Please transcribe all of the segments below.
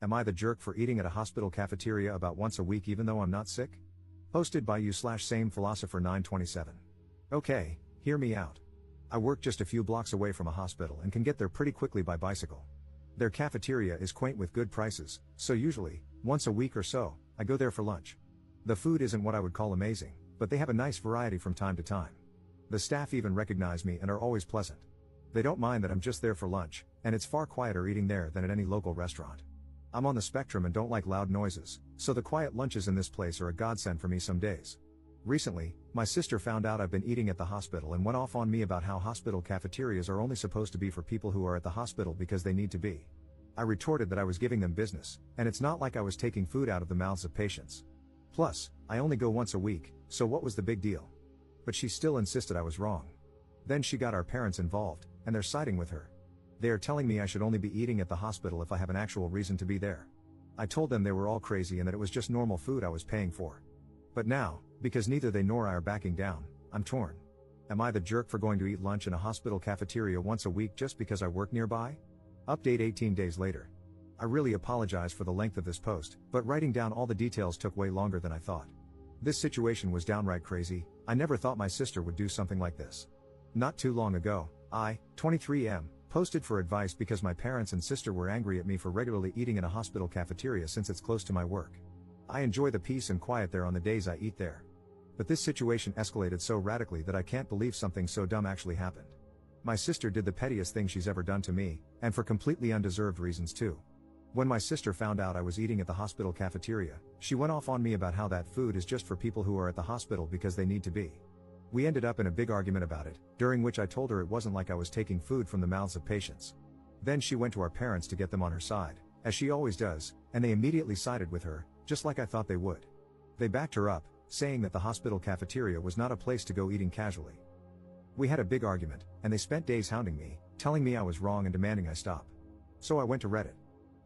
Am I the jerk for eating at a hospital cafeteria about once a week even though I'm not sick? Posted by you/same philosopher 927. Okay, hear me out. I work just a few blocks away from a hospital and can get there pretty quickly by bicycle. Their cafeteria is quaint with good prices, so usually, once a week or so, I go there for lunch. The food isn't what I would call amazing, but they have a nice variety from time to time. The staff even recognize me and are always pleasant. They don't mind that I'm just there for lunch, and it's far quieter eating there than at any local restaurant. I'm on the spectrum and don't like loud noises, so the quiet lunches in this place are a godsend for me some days. Recently, my sister found out I've been eating at the hospital and went off on me about how hospital cafeterias are only supposed to be for people who are at the hospital because they need to be. I retorted that I was giving them business, and it's not like I was taking food out of the mouths of patients. Plus, I only go once a week, so what was the big deal? But she still insisted I was wrong. Then she got our parents involved, and they're siding with her. They are telling me I should only be eating at the hospital if I have an actual reason to be there. I told them they were all crazy and that it was just normal food I was paying for. But now, because neither they nor I are backing down, I'm torn. Am I the jerk for going to eat lunch in a hospital cafeteria once a week just because I work nearby? Update 18 days later. I really apologize for the length of this post, but writing down all the details took way longer than I thought. This situation was downright crazy. I never thought my sister would do something like this. Not too long ago, I, 23M, posted for advice because my parents and sister were angry at me for regularly eating in a hospital cafeteria since it's close to my work. I enjoy the peace and quiet there on the days I eat there. But this situation escalated so radically that I can't believe something so dumb actually happened. My sister did the pettiest thing she's ever done to me, and for completely undeserved reasons too. When my sister found out I was eating at the hospital cafeteria, she went off on me about how that food is just for people who are at the hospital because they need to be. We ended up in a big argument about it, during which I told her it wasn't like I was taking food from the mouths of patients. Then she went to our parents to get them on her side, as she always does, and they immediately sided with her, just like I thought they would. They backed her up, saying that the hospital cafeteria was not a place to go eating casually. We had a big argument, and they spent days hounding me, telling me I was wrong and demanding I stop. So I went to Reddit.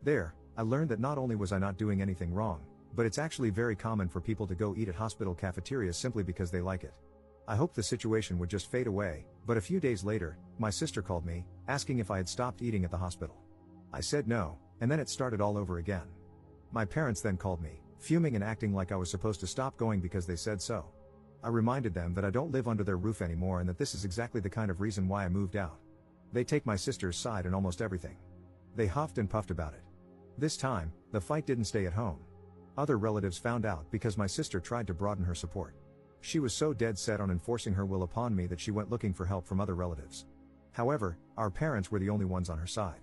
There, I learned that not only was I not doing anything wrong, but it's actually very common for people to go eat at hospital cafeterias simply because they like it. I hoped the situation would just fade away, but a few days later, my sister called me, asking if I had stopped eating at the hospital. I said no, and then it started all over again. My parents then called me, fuming and acting like I was supposed to stop going because they said so. I reminded them that I don't live under their roof anymore and that this is exactly the kind of reason why I moved out. They take my sister's side in almost everything. They huffed and puffed about it. This time, the fight didn't stay at home. Other relatives found out because my sister tried to broaden her support. She was so dead set on enforcing her will upon me that she went looking for help from other relatives. However, our parents were the only ones on her side.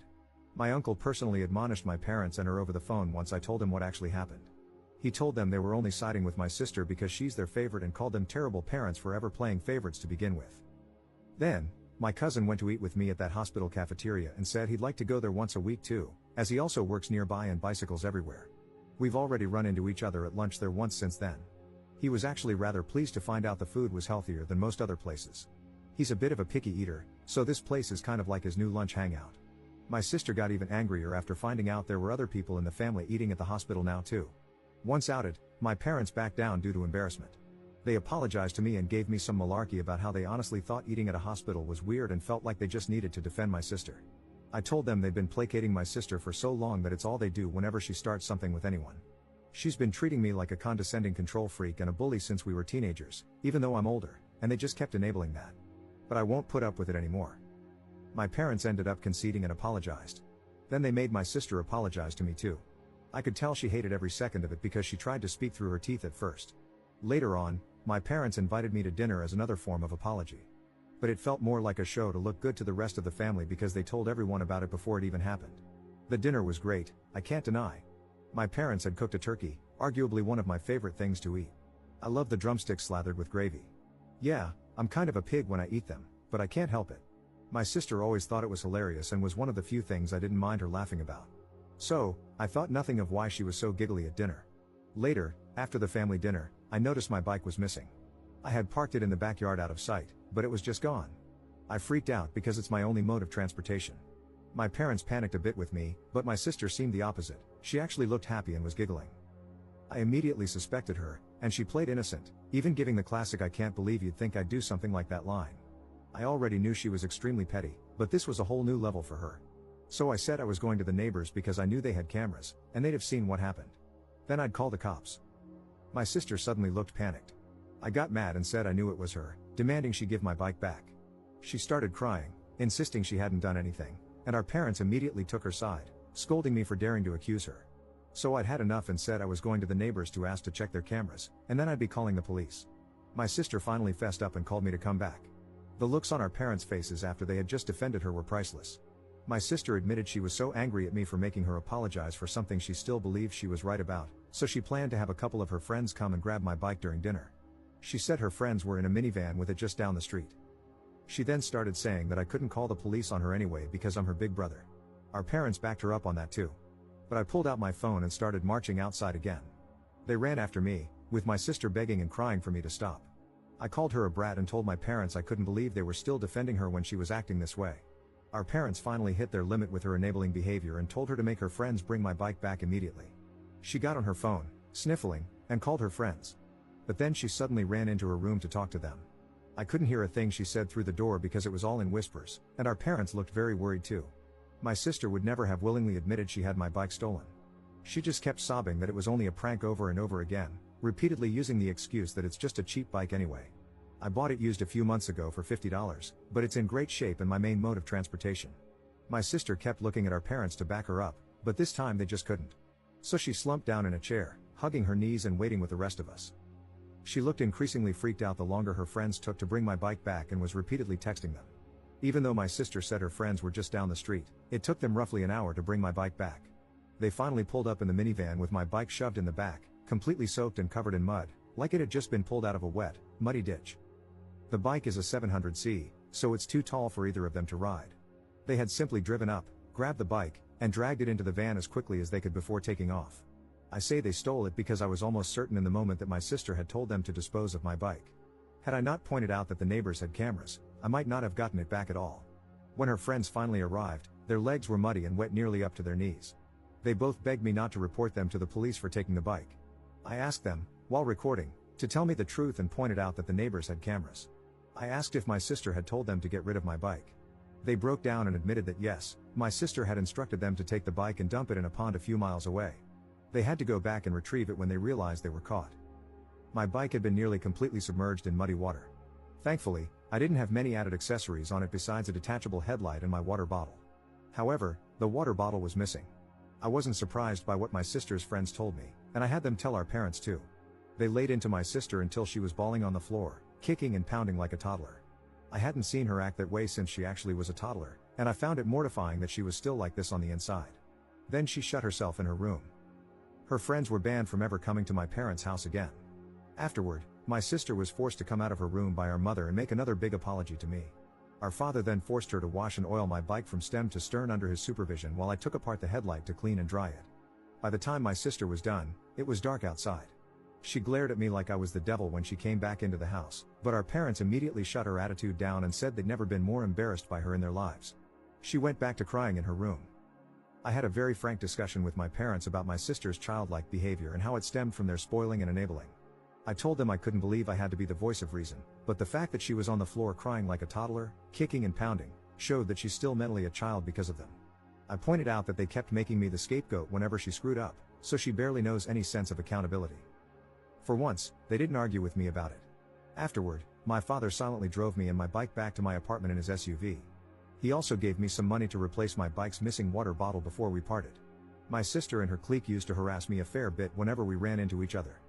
My uncle personally admonished my parents and her over the phone once I told him what actually happened. He told them they were only siding with my sister because she's their favorite and called them terrible parents for ever playing favorites to begin with. Then, my cousin went to eat with me at that hospital cafeteria and said he'd like to go there once a week too, as he also works nearby and bicycles everywhere. We've already run into each other at lunch there once since then. He was actually rather pleased to find out the food was healthier than most other places. He's a bit of a picky eater, so this place is kind of like his new lunch hangout. My sister got even angrier after finding out there were other people in the family eating at the hospital now too. Once outed, my parents backed down due to embarrassment. They apologized to me and gave me some malarkey about how they honestly thought eating at a hospital was weird and felt like they just needed to defend my sister. I told them they'd been placating my sister for so long that it's all they do whenever she starts something with anyone. She's been treating me like a condescending control freak and a bully since we were teenagers, even though I'm older, and they just kept enabling that. But I won't put up with it anymore. My parents ended up conceding and apologized. Then they made my sister apologize to me too. I could tell she hated every second of it because she tried to speak through her teeth at first. Later on, my parents invited me to dinner as another form of apology. But it felt more like a show to look good to the rest of the family because they told everyone about it before it even happened. The dinner was great, I can't deny. My parents had cooked a turkey, arguably one of my favorite things to eat. I love the drumsticks slathered with gravy. Yeah, I'm kind of a pig when I eat them, but I can't help it. My sister always thought it was hilarious and was one of the few things I didn't mind her laughing about. So, I thought nothing of why she was so giggly at dinner. Later, after the family dinner, I noticed my bike was missing. I had parked it in the backyard out of sight, but it was just gone. I freaked out because it's my only mode of transportation. My parents panicked a bit with me, but my sister seemed the opposite. She actually looked happy and was giggling. I immediately suspected her, and she played innocent, even giving the classic "I can't believe you'd think I'd do something like that" line. I already knew she was extremely petty, but this was a whole new level for her. So I said I was going to the neighbors because I knew they had cameras, and they'd have seen what happened. Then I'd call the cops. My sister suddenly looked panicked. I got mad and said I knew it was her, demanding she give my bike back. She started crying, insisting she hadn't done anything, and our parents immediately took her side, scolding me for daring to accuse her. So I'd had enough and said I was going to the neighbors to ask to check their cameras, and then I'd be calling the police. My sister finally fessed up and called me to come back. The looks on our parents' faces after they had just defended her were priceless. My sister admitted she was so angry at me for making her apologize for something she still believed she was right about, so she planned to have a couple of her friends come and grab my bike during dinner. She said her friends were in a minivan with it just down the street. She then started saying that I couldn't call the police on her anyway because I'm her big brother. Our parents backed her up on that too. But I pulled out my phone and started marching outside again. They ran after me, with my sister begging and crying for me to stop. I called her a brat and told my parents I couldn't believe they were still defending her when she was acting this way. Our parents finally hit their limit with her enabling behavior and told her to make her friends bring my bike back immediately. She got on her phone, sniffling, and called her friends. But then she suddenly ran into her room to talk to them. I couldn't hear a thing she said through the door because it was all in whispers, and our parents looked very worried too. My sister would never have willingly admitted she had my bike stolen. She just kept sobbing that it was only a prank over and over again, repeatedly using the excuse that it's just a cheap bike anyway. I bought it used a few months ago for $50, but it's in great shape and my main mode of transportation. My sister kept looking at our parents to back her up, but this time they just couldn't. So she slumped down in a chair, hugging her knees and waiting with the rest of us. She looked increasingly freaked out the longer her friends took to bring my bike back and was repeatedly texting them. Even though my sister said her friends were just down the street, it took them roughly an hour to bring my bike back. They finally pulled up in the minivan with my bike shoved in the back, completely soaked and covered in mud, like it had just been pulled out of a wet, muddy ditch. The bike is a 700C, so it's too tall for either of them to ride. They had simply driven up, grabbed the bike, and dragged it into the van as quickly as they could before taking off. I say they stole it because I was almost certain in the moment that my sister had told them to dispose of my bike. Had I not pointed out that the neighbors had cameras, I might not have gotten it back at all. When her friends finally arrived, their legs were muddy and wet nearly up to their knees. They both begged me not to report them to the police for taking the bike. I asked them, while recording, to tell me the truth and pointed out that the neighbors had cameras. I asked if my sister had told them to get rid of my bike. They broke down and admitted that yes, my sister had instructed them to take the bike and dump it in a pond a few miles away. They had to go back and retrieve it when they realized they were caught. My bike had been nearly completely submerged in muddy water. Thankfully, I didn't have many added accessories on it besides a detachable headlight and my water bottle. However, the water bottle was missing. I wasn't surprised by what my sister's friends told me, and I had them tell our parents too. They laid into my sister until she was bawling on the floor, kicking and pounding like a toddler. I hadn't seen her act that way since she actually was a toddler, and I found it mortifying that she was still like this on the inside. Then she shut herself in her room. Her friends were banned from ever coming to my parents' house again. Afterward, my sister was forced to come out of her room by our mother and make another big apology to me. Our father then forced her to wash and oil my bike from stem to stern under his supervision while I took apart the headlight to clean and dry it. By the time my sister was done, it was dark outside. She glared at me like I was the devil when she came back into the house, but our parents immediately shut her attitude down and said they'd never been more embarrassed by her in their lives. She went back to crying in her room. I had a very frank discussion with my parents about my sister's childlike behavior and how it stemmed from their spoiling and enabling. I told them I couldn't believe I had to be the voice of reason, but the fact that she was on the floor crying like a toddler, kicking and pounding, showed that she's still mentally a child because of them. I pointed out that they kept making me the scapegoat whenever she screwed up, so she barely knows any sense of accountability. For once, they didn't argue with me about it. Afterward, my father silently drove me and my bike back to my apartment in his SUV. He also gave me some money to replace my bike's missing water bottle before we parted. My sister and her clique used to harass me a fair bit whenever we ran into each other.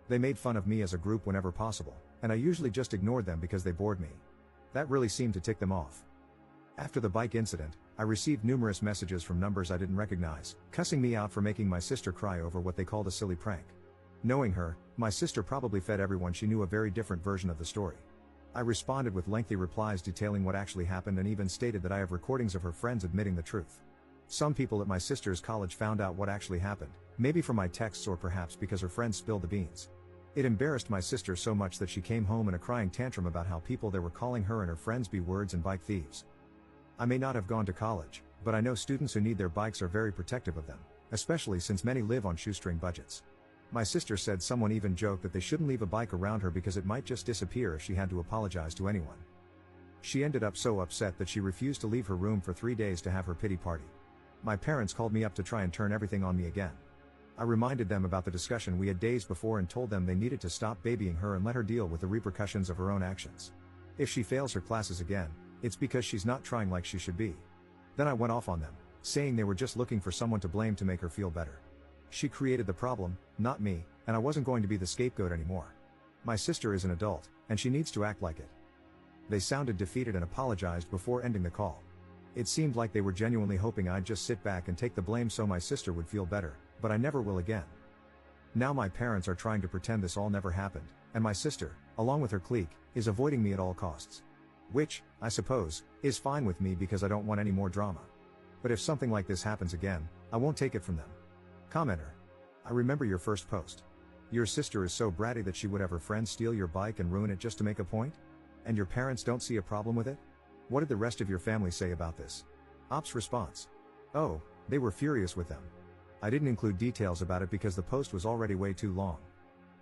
They made fun of me as a group whenever possible, and I usually just ignored them because they bored me. That really seemed to tick them off. After the bike incident, I received numerous messages from numbers I didn't recognize, cussing me out for making my sister cry over what they called a silly prank. Knowing her, my sister probably fed everyone she knew a very different version of the story. I responded with lengthy replies detailing what actually happened and even stated that I have recordings of her friends admitting the truth. Some people at my sister's college found out what actually happened, maybe from my texts or perhaps because her friends spilled the beans. It embarrassed my sister so much that she came home in a crying tantrum about how people there were calling her and her friends B-words and bike thieves. I may not have gone to college, but I know students who need their bikes are very protective of them, especially since many live on shoestring budgets. My sister said someone even joked that they shouldn't leave a bike around her because it might just disappear if she had to apologize to anyone. She ended up so upset that she refused to leave her room for 3 days to have her pity party. My parents called me up to try and turn everything on me again. I reminded them about the discussion we had days before and told them they needed to stop babying her and let her deal with the repercussions of her own actions. If she fails her classes again, it's because she's not trying like she should be. Then I went off on them, saying they were just looking for someone to blame to make her feel better. She created the problem, not me, and I wasn't going to be the scapegoat anymore. My sister is an adult, and she needs to act like it. They sounded defeated and apologized before ending the call. It seemed like they were genuinely hoping I'd just sit back and take the blame so my sister would feel better, but I never will again. Now my parents are trying to pretend this all never happened, and my sister, along with her clique, is avoiding me at all costs. Which, I suppose, is fine with me because I don't want any more drama. But if something like this happens again, I won't take it from them. Commenter. I remember your first post. Your sister is so bratty that she would have her friends steal your bike and ruin it just to make a point? And your parents don't see a problem with it? What did the rest of your family say about this? Ops response. Oh, they were furious with them. I didn't include details about it because the post was already way too long.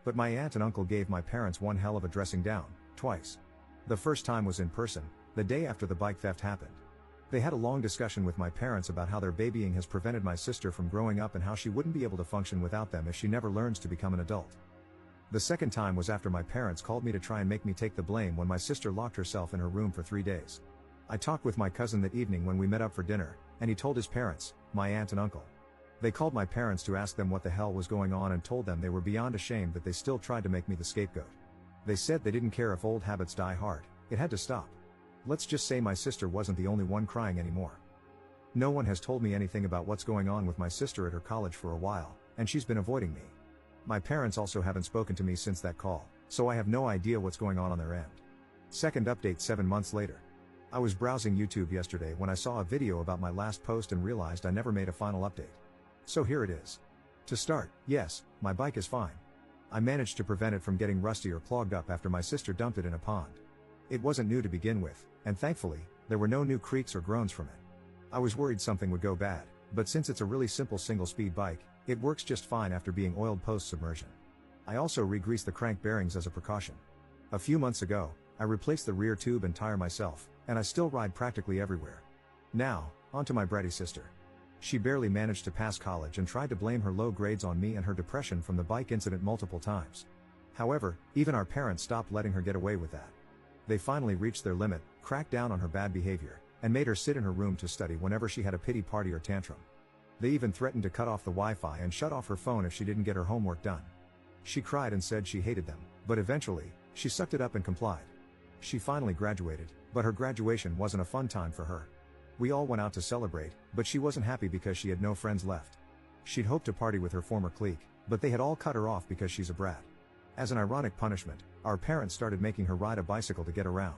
But my aunt and uncle gave my parents one hell of a dressing down, twice. The first time was in person, the day after the bike theft happened. They had a long discussion with my parents about how their babying has prevented my sister from growing up and how she wouldn't be able to function without them if she never learns to become an adult. The second time was after my parents called me to try and make me take the blame when my sister locked herself in her room for 3 days. I talked with my cousin that evening when we met up for dinner, and he told his parents, my aunt and uncle. They called my parents to ask them what the hell was going on and told them they were beyond ashamed that they still tried to make me the scapegoat. They said they didn't care if old habits die hard, it had to stop. Let's just say my sister wasn't the only one crying anymore. No one has told me anything about what's going on with my sister at her college for a while, and she's been avoiding me. My parents also haven't spoken to me since that call, so I have no idea what's going on their end. Second update 7 months later. I was browsing YouTube yesterday when I saw a video about my last post and realized I never made a final update. So here it is. To start, yes, my bike is fine. I managed to prevent it from getting rusty or clogged up after my sister dumped it in a pond. It wasn't new to begin with, and thankfully, there were no new creaks or groans from it. I was worried something would go bad, but since it's a really simple single-speed bike, it works just fine after being oiled post-submersion. I also re-greased the crank bearings as a precaution. A few months ago, I replaced the rear tube and tire myself, and I still ride practically everywhere. Now, onto my bratty sister. She barely managed to pass college and tried to blame her low grades on me and her depression from the bike incident multiple times. However, even our parents stopped letting her get away with that. They finally reached their limit, cracked down on her bad behavior, and made her sit in her room to study whenever she had a pity party or tantrum. They even threatened to cut off the Wi-Fi and shut off her phone if she didn't get her homework done. She cried and said she hated them, but eventually, she sucked it up and complied. She finally graduated, but her graduation wasn't a fun time for her. We all went out to celebrate, but she wasn't happy because she had no friends left. She'd hoped to party with her former clique, but they had all cut her off because she's a brat. As an ironic punishment, our parents started making her ride a bicycle to get around.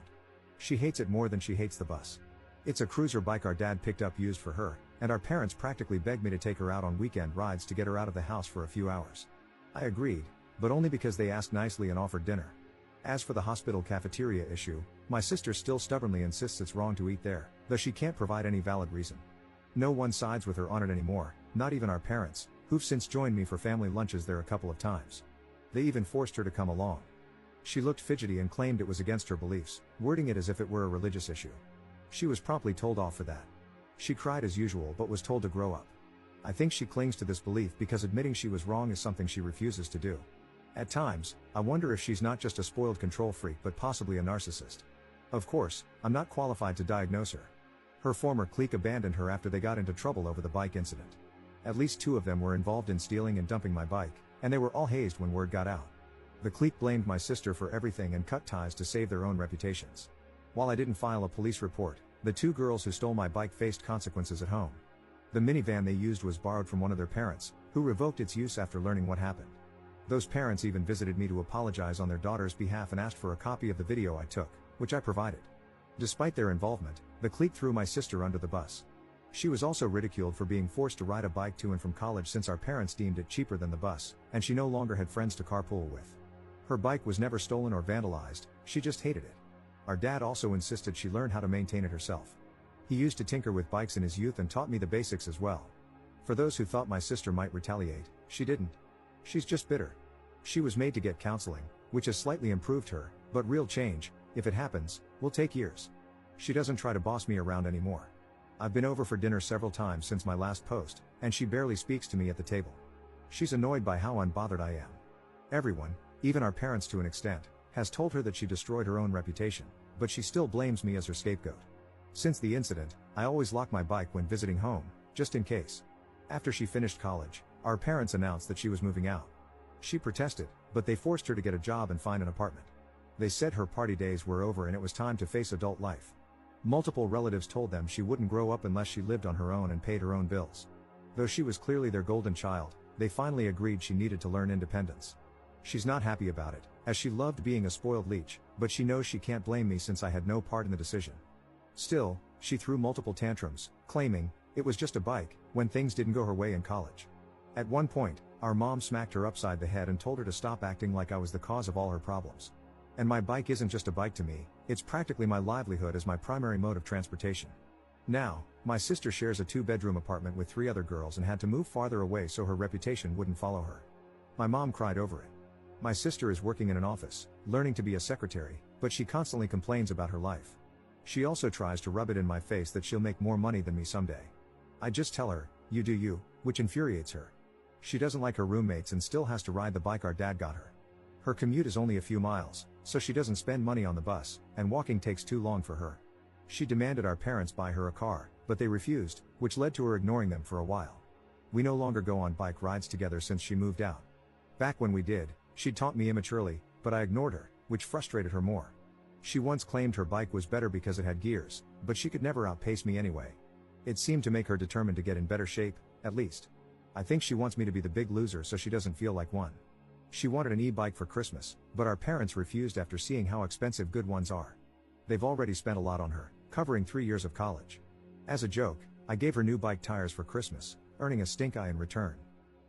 She hates it more than she hates the bus. It's a cruiser bike our dad picked up used for her, and our parents practically begged me to take her out on weekend rides to get her out of the house for a few hours. I agreed, but only because they asked nicely and offered dinner. As for the hospital cafeteria issue, my sister still stubbornly insists it's wrong to eat there, though she can't provide any valid reason. No one sides with her on it anymore, not even our parents, who've since joined me for family lunches there a couple of times. They even forced her to come along. She looked fidgety and claimed it was against her beliefs, wording it as if it were a religious issue. She was promptly told off for that. She cried as usual but was told to grow up. I think she clings to this belief because admitting she was wrong is something she refuses to do. At times, I wonder if she's not just a spoiled control freak but possibly a narcissist. Of course, I'm not qualified to diagnose her. Her former clique abandoned her after they got into trouble over the bike incident. At least 2 of them were involved in stealing and dumping my bike, and they were all hazed when word got out. The clique blamed my sister for everything and cut ties to save their own reputations. While I didn't file a police report, the 2 girls who stole my bike faced consequences at home. The minivan they used was borrowed from one of their parents, who revoked its use after learning what happened. Those parents even visited me to apologize on their daughter's behalf and asked for a copy of the video I took, which I provided. Despite their involvement, the clique threw my sister under the bus. She was also ridiculed for being forced to ride a bike to and from college since our parents deemed it cheaper than the bus, and she no longer had friends to carpool with. Her bike was never stolen or vandalized, she just hated it. Our dad also insisted she learn how to maintain it herself. He used to tinker with bikes in his youth and taught me the basics as well. For those who thought my sister might retaliate, she didn't. She's just bitter. She was made to get counseling, which has slightly improved her, but real change, if it happens, will take years. She doesn't try to boss me around anymore. I've been over for dinner several times since my last post, and she barely speaks to me at the table. She's annoyed by how unbothered I am. Everyone, even our parents to an extent, has told her that she destroyed her own reputation, but she still blames me as her scapegoat. Since the incident, I always lock my bike when visiting home, just in case. After she finished college, our parents announced that she was moving out. She protested, but they forced her to get a job and find an apartment. They said her party days were over and it was time to face adult life. Multiple relatives told them she wouldn't grow up unless she lived on her own and paid her own bills. Though she was clearly their golden child, they finally agreed she needed to learn independence. She's not happy about it, as she loved being a spoiled leech, but she knows she can't blame me since I had no part in the decision. Still, she threw multiple tantrums, claiming it was just a bike, when things didn't go her way in college. At one point, our mom smacked her upside the head and told her to stop acting like I was the cause of all her problems. And my bike isn't just a bike to me, it's practically my livelihood as my primary mode of transportation. Now, my sister shares a 2-bedroom apartment with 3 other girls and had to move farther away so her reputation wouldn't follow her. My mom cried over it. My sister is working in an office, learning to be a secretary, but she constantly complains about her life. She also tries to rub it in my face that she'll make more money than me someday. I just tell her, you do you, which infuriates her. She doesn't like her roommates and still has to ride the bike our dad got her. Her commute is only a few miles, so she doesn't spend money on the bus, and walking takes too long for her. She demanded our parents buy her a car, but they refused, which led to her ignoring them for a while. We no longer go on bike rides together since she moved out. Back when we did, she'd taunt me immaturely, but I ignored her, which frustrated her more. She once claimed her bike was better because it had gears, but she could never outpace me anyway. It seemed to make her determined to get in better shape, at least. I think she wants me to be the big loser so she doesn't feel like one. She wanted an e-bike for Christmas, but our parents refused after seeing how expensive good ones are. They've already spent a lot on her, covering 3 years of college. As a joke, I gave her new bike tires for Christmas, earning a stink eye in return.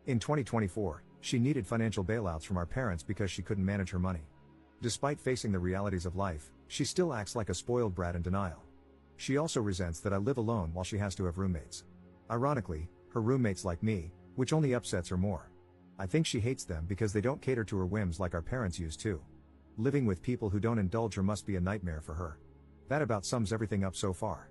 In 2024, she needed financial bailouts from our parents because she couldn't manage her money. Despite facing the realities of life, she still acts like a spoiled brat in denial. She also resents that I live alone while she has to have roommates. Ironically, her roommates like me, which only upsets her more. I think she hates them because they don't cater to her whims like our parents used to. Living with people who don't indulge her must be a nightmare for her. That about sums everything up so far.